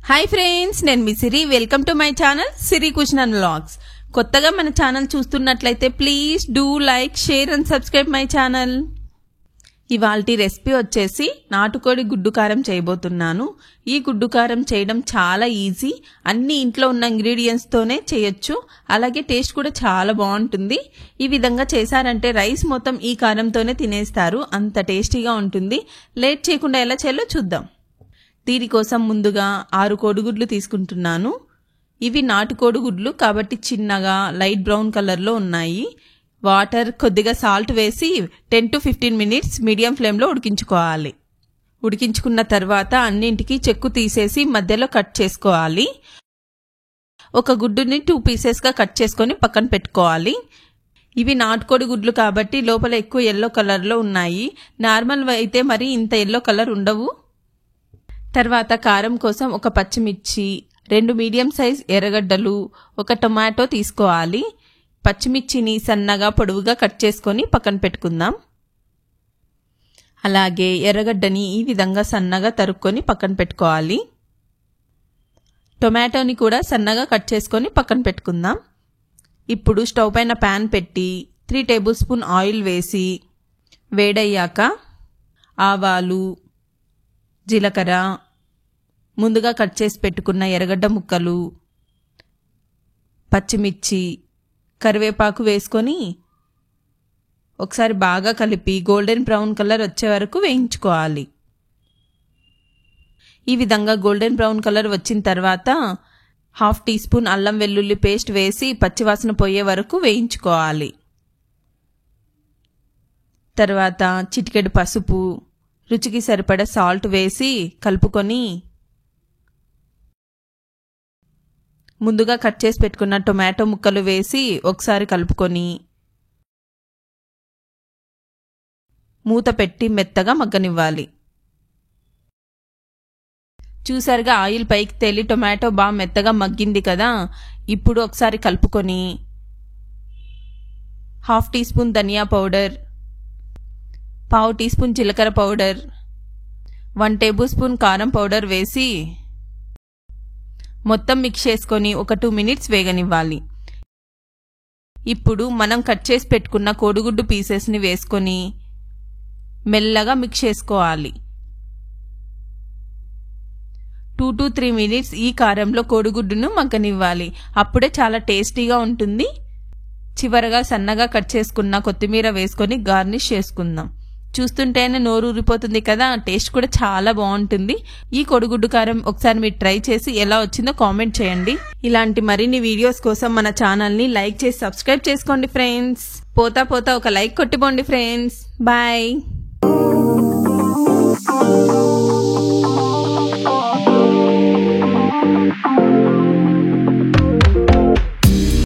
Hi friends, నేను మీ Siri. Welcome to my channel Siri cushion and vlogs. కొత్తగా మన ఛానల్ చూస్తున్నట్లయితే please do like, share and subscribe my channel. ఇవాల్టి రెసిపీ వచ్చేసి నాటుకోడి గుడ్డు కారం చేయబోతున్నాను. ఈ గుడ్డు కారం చేయడం చాలా ఈజీ. అన్ని ఇంట్లో ఉన్న ఇంగ్రీడియంట్స్ తోనే చేయొచ్చు. అలాగే టేస్ట్ కూడా చాలా బాగుంటుంది. ఈ విధంగా చేశారంటే రైస్ మొత్తం ఈ కారంతోనే తినేస్తారు. అంత టేస్టీగా ఉంటుంది. లేట్ చేయకుండా ఎలా చేయాలో చూద్దాం. దీనికోసం ముందుగా 6 కోడిగుడ్లు తీసుకుంటున్నాను. ఇవి నాటు కోడిగుడ్లు కాబట్టి చిన్నగా లైట్ బ్రౌన్ కలర్లో ఉన్నాయి. వాటర్, కొద్దిగా సాల్ట్ వేసి 10 to 15 మినిట్స్ మీడియం ఫ్లేమ్లో ఉడికించుకోవాలి. ఉడికించుకున్న తర్వాత అన్నింటికి చెక్కు తీసేసి మధ్యలో కట్ చేసుకోవాలి. ఒక గుడ్డుని 2 పీసెస్గా కట్ చేసుకొని పక్కన పెట్టుకోవాలి. ఇవి నాటుకోడి గుడ్లు కాబట్టి లోపల ఎక్కువ ఎల్లో కలర్లో ఉన్నాయి. నార్మల్ అయితే మరి ఇంత ఎల్లో కలర్ ఉండవు. తర్వాత కారం కోసం ఒక పచ్చిమిర్చి, 2 మీడియం సైజ్ ఎర్రగడ్డలు, ఒక టొమాటో తీసుకోవాలి. పచ్చిమిర్చిని సన్నగా పొడవుగా కట్ చేసుకొని పక్కన పెట్టుకుందాం. అలాగే ఎర్రగడ్డని ఈ విధంగా సన్నగా తరుక్కొని పక్కన పెట్టుకోవాలి. టొమాటోని కూడా సన్నగా కట్ చేసుకొని పక్కన పెట్టుకుందాం. ఇప్పుడు స్టవ్ పైన ప్యాన్ పెట్టి 3 టేబుల్ స్పూన్ ఆయిల్ వేసి వేడయ్యాక ఆవాలు, జీలకర్ర, ముందుగా కట్ చేసి పెట్టుకున్న ఎర్రగడ్డ ముక్కలు, పచ్చిమిర్చి, కరివేపాకు వేసుకొని ఒకసారి బాగా కలిపి గోల్డెన్ బ్రౌన్ కలర్ వచ్చే వరకు వేయించుకోవాలి. ఈ విధంగా గోల్డెన్ బ్రౌన్ కలర్ వచ్చిన తర్వాత 1/2 టీ స్పూన్ అల్లం వెల్లుల్లి పేస్ట్ వేసి పచ్చివాసన పోయే వరకు వేయించుకోవాలి. తర్వాత చిటికెడు పసుపు, రుచికి సరిపడా సాల్ట్ వేసి కలుపుకొని ముందుగా కట్ చేసి పెట్టుకున్న టొమాటో ముక్కలు వేసి ఒకసారి కలుపుకొని మూత పెట్టి మెత్తగా మగ్గనివ్వాలి. చూసారుగా ఆయిల్ పైకి తేలి టొమాటో బాగా మెత్తగా మగ్గింది కదా. ఇప్పుడు ఒకసారి కలుపుకొని 1/2 టీ స్పూన్ ధనియా పౌడర్, 1/2 టీ స్పూన్ జీలకర్ర పౌడర్, 1 టేబుల్ స్పూన్ కారం పౌడర్ వేసి మొత్తం మిక్స్ చేసుకొని ఒక 2 మినిట్స్ వేగనివ్వాలి. ఇప్పుడు మనం కట్ చేసి పెట్టుకున్న కోడిగుడ్డు పీసెస్ని వేసుకొని మెల్లగా మిక్స్ చేసుకోవాలి. 2 to 3 మినిట్స్ ఈ కారంలో కోడిగుడ్డును మగ్గనివ్వాలి. అప్పుడే చాలా టేస్టీగా ఉంటుంది. చివరగా సన్నగా కట్ చేసుకున్న కొత్తిమీర వేసుకొని గార్నిష్ చేసుకుందాం. చూస్తుంటేనే నోరు ఊరిపోతుంది కదా. టేస్ట్ కూడా చాలా బాగుంటుంది. ఈ కోడిగుడ్డు కారం ఒకసారి మీరు ట్రై చేసి ఎలా వచ్చిందో కామెంట్ చేయండి. ఇలాంటి మరిన్ని వీడియోస్ కోసం మన ఛానల్ని లైక్ చేసి సబ్స్క్రైబ్ చేసుకోండి ఫ్రెండ్స్. పోతా ఒక లైక్ కొట్టిపోండి ఫ్రెండ్స్. బాయ్.